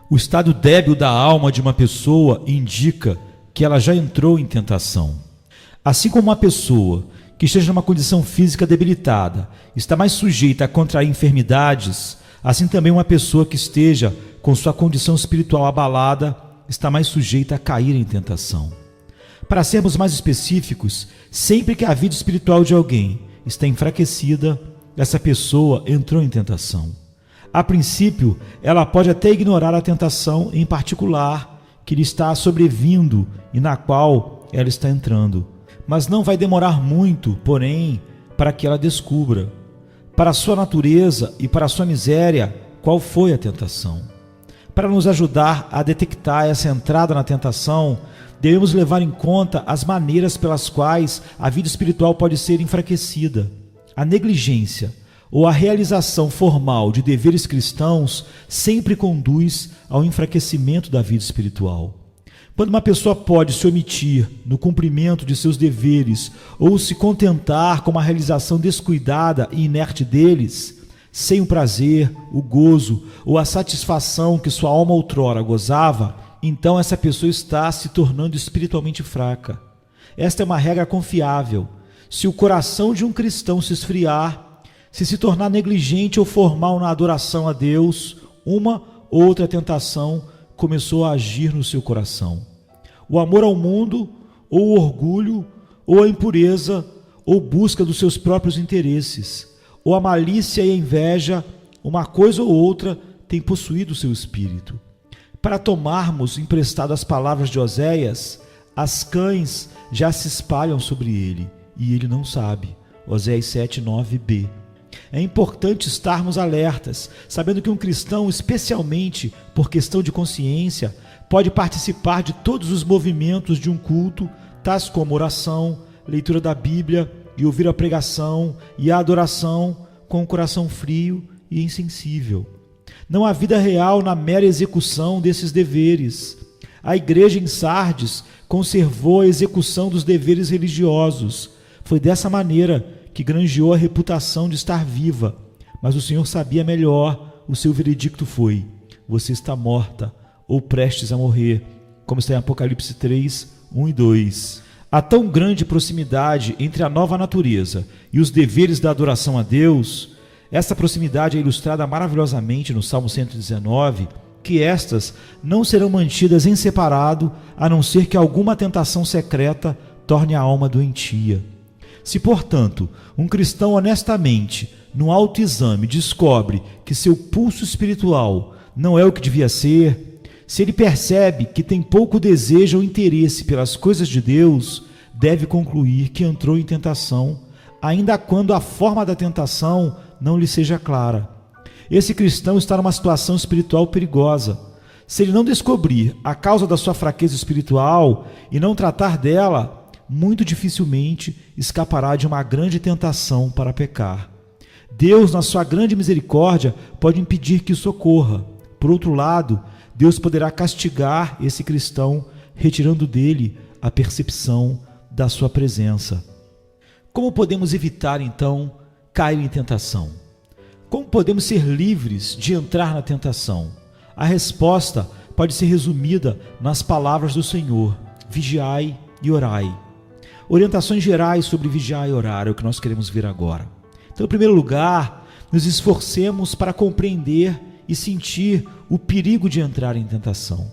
O estado débil da alma de uma pessoa indica que ela já entrou em tentação. Assim como uma pessoa que esteja numa condição física debilitada está mais sujeita a contrair enfermidades, assim também uma pessoa que esteja com sua condição espiritual abalada está mais sujeita a cair em tentação. Para sermos mais específicos, sempre que a vida espiritual de alguém está enfraquecida, essa pessoa entrou em tentação. A princípio, ela pode até ignorar a tentação em particular que lhe está sobrevindo e na qual ela está entrando. Mas não vai demorar muito, porém, para que ela descubra, para a sua natureza e para a sua miséria, qual foi a tentação. Para nos ajudar a detectar essa entrada na tentação, devemos levar em conta as maneiras pelas quais a vida espiritual pode ser enfraquecida. A negligência ou a realização formal de deveres cristãos sempre conduz ao enfraquecimento da vida espiritual. Quando uma pessoa pode se omitir no cumprimento de seus deveres ou se contentar com uma realização descuidada e inerte deles, sem o prazer, o gozo ou a satisfação que sua alma outrora gozava, então essa pessoa está se tornando espiritualmente fraca. Esta é uma regra confiável. Se o coração de um cristão se esfriar, se tornar negligente ou formal na adoração a Deus, uma ou outra tentação começou a agir no seu coração. O amor ao mundo, ou o orgulho, ou a impureza, ou busca dos seus próprios interesses, ou a malícia e a inveja, uma coisa ou outra tem possuído o seu espírito. Para tomarmos emprestado as palavras de Oséias, as cães já se espalham sobre ele, e ele não sabe. Oséias 7:9b. É importante estarmos alertas, sabendo que um cristão, especialmente por questão de consciência, pode participar de todos os movimentos de um culto, tais como oração, leitura da Bíblia e ouvir a pregação e a adoração com o coração frio e insensível. Não há vida real na mera execução desses deveres. A igreja em Sardes conservou a execução dos deveres religiosos. Foi dessa maneira que granjeou a reputação de estar viva, mas o Senhor sabia melhor. O seu veredicto foi: você está morta ou prestes a morrer, como está em Apocalipse 3:1 e 2. Há tão grande proximidade entre a nova natureza e os deveres da adoração a Deus. Essa proximidade é ilustrada maravilhosamente no Salmo 119, que estas não serão mantidas em separado, a não ser que alguma tentação secreta torne a alma doentia. Se, portanto, um cristão honestamente, no autoexame, descobre que seu pulso espiritual não é o que devia ser, se ele percebe que tem pouco desejo ou interesse pelas coisas de Deus, deve concluir que entrou em tentação, ainda quando a forma da tentação não lhe seja clara. Esse cristão está numa situação espiritual perigosa. Se ele não descobrir a causa da sua fraqueza espiritual e não tratar dela, muito dificilmente escapará de uma grande tentação para pecar. Deus, na sua grande misericórdia, pode impedir que isso ocorra. Por outro lado, Deus poderá castigar esse cristão, retirando dele a percepção da sua presença. Como podemos evitar, então, cair em tentação? Como podemos ser livres de entrar na tentação? A resposta pode ser resumida nas palavras do Senhor: vigiai e orai. Orientações gerais sobre vigiar e orar é o que nós queremos ver agora. Então, em primeiro lugar, nos esforcemos para compreender e sentir o perigo de entrar em tentação.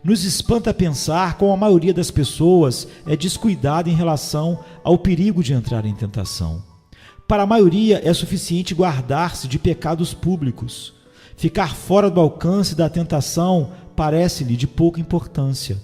Nos espanta pensar como a maioria das pessoas é descuidada em relação ao perigo de entrar em tentação. Para a maioria é suficiente guardar-se de pecados públicos. Ficar fora do alcance da tentação parece-lhe de pouca importância.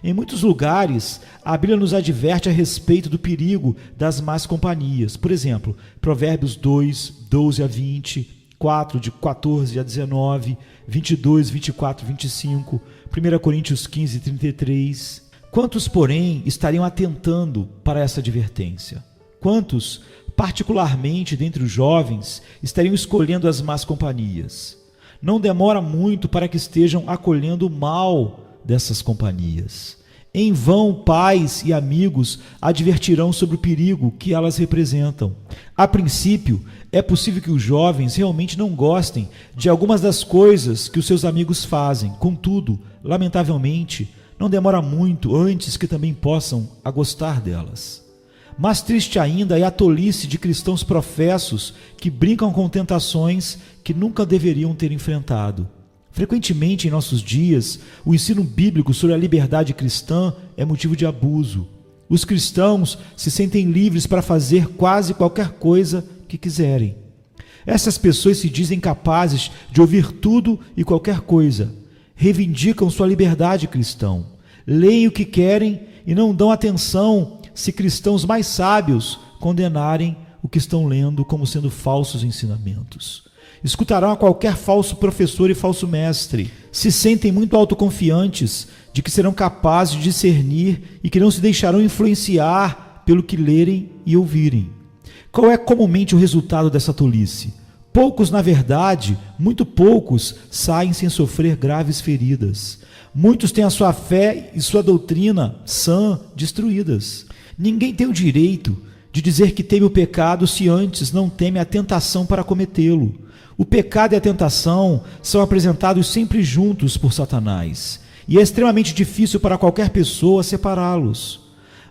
Em muitos lugares, a Bíblia nos adverte a respeito do perigo das más companhias. Por exemplo, Provérbios 2, 12 a 20, 4, de 14 a 19, 22, 24, 25, 1 Coríntios 15, 33. Quantos, porém, estariam atentando para essa advertência? Quantos, particularmente dentre os jovens, estariam escolhendo as más companhias? Não demora muito para que estejam acolhendo o mal dessas companhias. Em vão, pais e amigos advertirão sobre o perigo que elas representam. A princípio, é possível que os jovens realmente não gostem de algumas das coisas que os seus amigos fazem. Contudo, lamentavelmente, não demora muito antes que também possam a gostar delas. Mais triste ainda é a tolice de cristãos professos que brincam com tentações que nunca deveriam ter enfrentado. Frequentemente em nossos dias, o ensino bíblico sobre a liberdade cristã é motivo de abuso. Os cristãos se sentem livres para fazer quase qualquer coisa que quiserem. Essas pessoas se dizem capazes de ouvir tudo e qualquer coisa. Reivindicam sua liberdade cristã. Leem o que querem e não dão atenção se cristãos mais sábios condenarem o que estão lendo como sendo falsos ensinamentos. Escutarão a qualquer falso professor e falso mestre. Se sentem muito autoconfiantes de que serão capazes de discernir e que não se deixarão influenciar pelo que lerem e ouvirem. Qual é comumente o resultado dessa tolice? Poucos, na verdade, muito poucos, saem sem sofrer graves feridas. Muitos têm a sua fé e sua doutrina sã destruídas. Ninguém tem o direito de dizer que teme o pecado se antes não teme a tentação para cometê-lo. O pecado e a tentação são apresentados sempre juntos por Satanás, e é extremamente difícil para qualquer pessoa separá-los.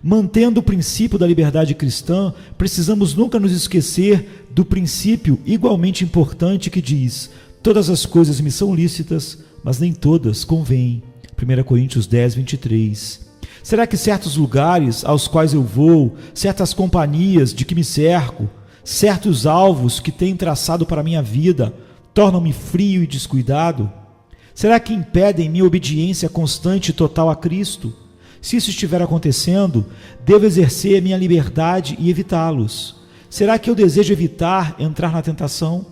Mantendo o princípio da liberdade cristã, precisamos nunca nos esquecer do princípio igualmente importante que diz: todas as coisas me são lícitas, mas nem todas convêm. 1 Coríntios 10, 23. Será que certos lugares aos quais eu vou, certas companhias de que me cerco, certos alvos que tenho traçado para a minha vida, tornam-me frio e descuidado? Será que impedem minha obediência constante e total a Cristo? Se isso estiver acontecendo, devo exercer a minha liberdade e evitá-los. Será que eu desejo evitar entrar na tentação?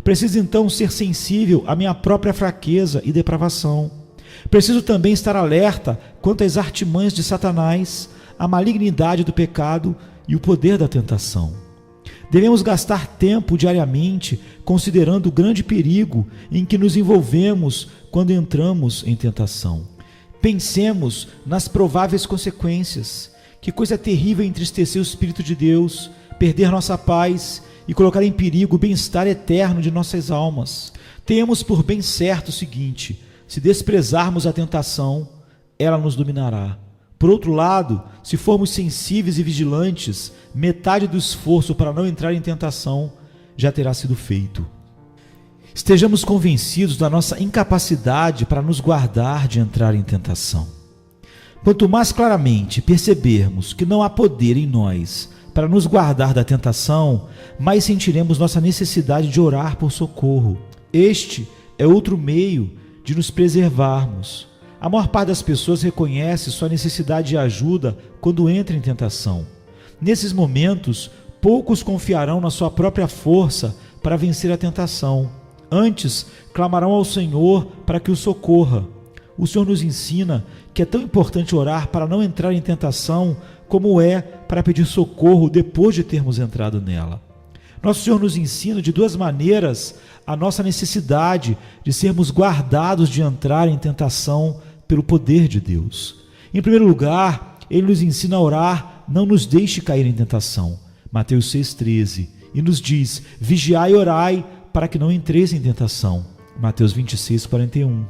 Preciso então ser sensível à minha própria fraqueza e depravação. Preciso também estar alerta quanto às artimanhas de Satanás, à malignidade do pecado e o poder da tentação. Devemos gastar tempo diariamente considerando o grande perigo em que nos envolvemos quando entramos em tentação. Pensemos nas prováveis consequências. Que coisa terrível entristecer o Espírito de Deus, perder nossa paz e colocar em perigo o bem-estar eterno de nossas almas. Tenhamos por bem certo o seguinte: se desprezarmos a tentação, ela nos dominará. Por outro lado, se formos sensíveis e vigilantes, metade do esforço para não entrar em tentação já terá sido feito. Estejamos convencidos da nossa incapacidade para nos guardar de entrar em tentação. Quanto mais claramente percebermos que não há poder em nós para nos guardar da tentação, mais sentiremos nossa necessidade de orar por socorro. Este é outro meio de nos preservarmos. A maior parte das pessoas reconhece sua necessidade de ajuda quando entra em tentação. Nesses momentos, poucos confiarão na sua própria força para vencer a tentação. Antes, clamarão ao Senhor para que o socorra. O Senhor nos ensina que é tão importante orar para não entrar em tentação como é para pedir socorro depois de termos entrado nela. Nosso Senhor nos ensina de duas maneiras a nossa necessidade de sermos guardados de entrar em tentação pelo poder de Deus. Em primeiro lugar, Ele nos ensina a orar: não nos deixe cair em tentação. Mateus 6,13. E nos diz: vigiai e orai para que não entreis em tentação. Mateus 26,41.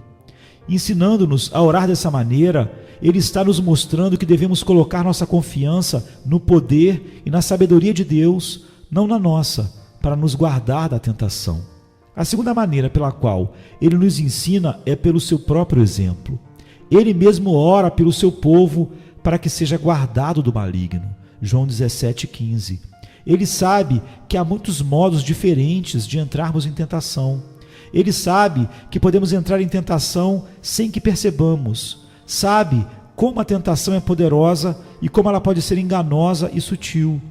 Ensinando-nos a orar dessa maneira, Ele está nos mostrando que devemos colocar nossa confiança no poder e na sabedoria de Deus, não na nossa, para nos guardar da tentação. A segunda maneira pela qual Ele nos ensina é pelo seu próprio exemplo. Ele mesmo ora pelo seu povo para que seja guardado do maligno. João 17,15. Ele sabe que há muitos modos diferentes de entrarmos em tentação. Ele sabe que podemos entrar em tentação sem que percebamos. Sabe como a tentação é poderosa e como ela pode ser enganosa e sutil.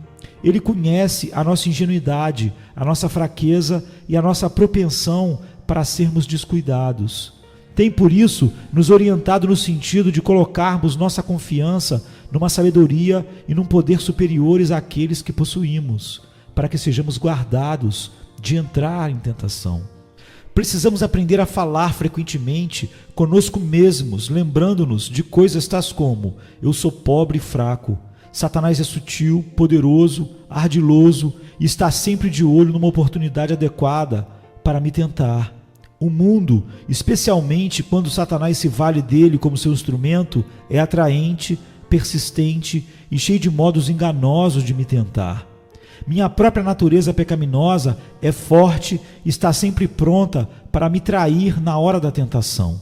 Ele conhece a nossa ingenuidade, a nossa fraqueza e a nossa propensão para sermos descuidados. Tem, por isso, nos orientado no sentido de colocarmos nossa confiança numa sabedoria e num poder superiores àqueles que possuímos, para que sejamos guardados de entrar em tentação. Precisamos aprender a falar frequentemente conosco mesmos, lembrando-nos de coisas tais como: eu sou pobre e fraco. Satanás é sutil, poderoso, ardiloso e está sempre de olho numa oportunidade adequada para me tentar. O mundo, especialmente quando Satanás se vale dele como seu instrumento, é atraente, persistente e cheio de modos enganosos de me tentar. Minha própria natureza pecaminosa é forte e está sempre pronta para me trair na hora da tentação.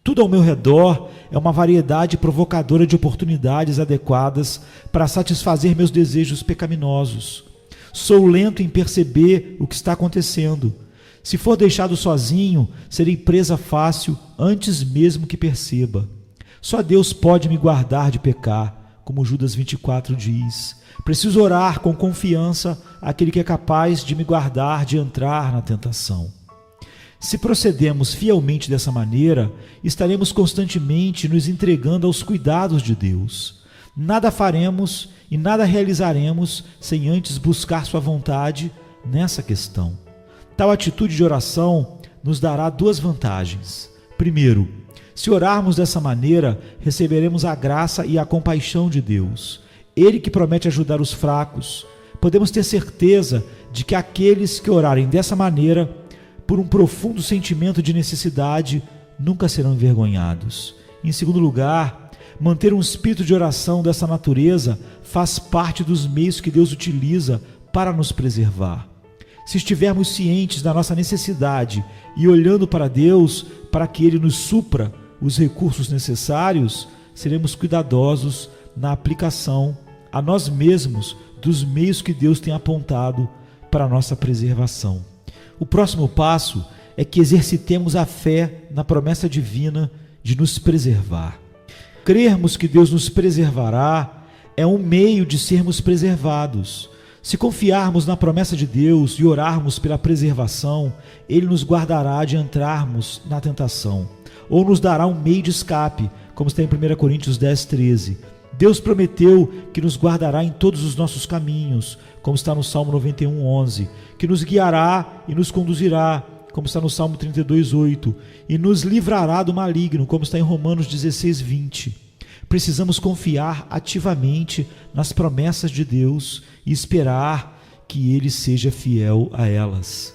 Tudo ao meu redor é uma variedade provocadora de oportunidades adequadas para satisfazer meus desejos pecaminosos. Sou lento em perceber o que está acontecendo. Se for deixado sozinho, serei presa fácil antes mesmo que perceba. Só Deus pode me guardar de pecar, como Judas 24 diz. Preciso orar com confiança àquele que é capaz de me guardar de entrar na tentação. Se procedemos fielmente dessa maneira, estaremos constantemente nos entregando aos cuidados de Deus. Nada faremos e nada realizaremos sem antes buscar sua vontade nessa questão. Tal atitude de oração nos dará duas vantagens. Primeiro, se orarmos dessa maneira, receberemos a graça e a compaixão de Deus. Ele que promete ajudar os fracos. Podemos ter certeza de que aqueles que orarem dessa maneira, por um profundo sentimento de necessidade, nunca serão envergonhados. Em segundo lugar, manter um espírito de oração dessa natureza faz parte dos meios que Deus utiliza para nos preservar. Se estivermos cientes da nossa necessidade e olhando para Deus para que Ele nos supra os recursos necessários, seremos cuidadosos na aplicação a nós mesmos dos meios que Deus tem apontado para a nossa preservação. O próximo passo é que exercitemos a fé na promessa divina de nos preservar. Crermos que Deus nos preservará é um meio de sermos preservados. Se confiarmos na promessa de Deus e orarmos pela preservação, Ele nos guardará de entrarmos na tentação, ou nos dará um meio de escape, como está em 1 Coríntios 10:13. Deus prometeu que nos guardará em todos os nossos caminhos, como está no Salmo 91:11, que nos guiará e nos conduzirá, como está no Salmo 32:8, e nos livrará do maligno, como está em Romanos 16:20. Precisamos confiar ativamente nas promessas de Deus e esperar que Ele seja fiel a elas.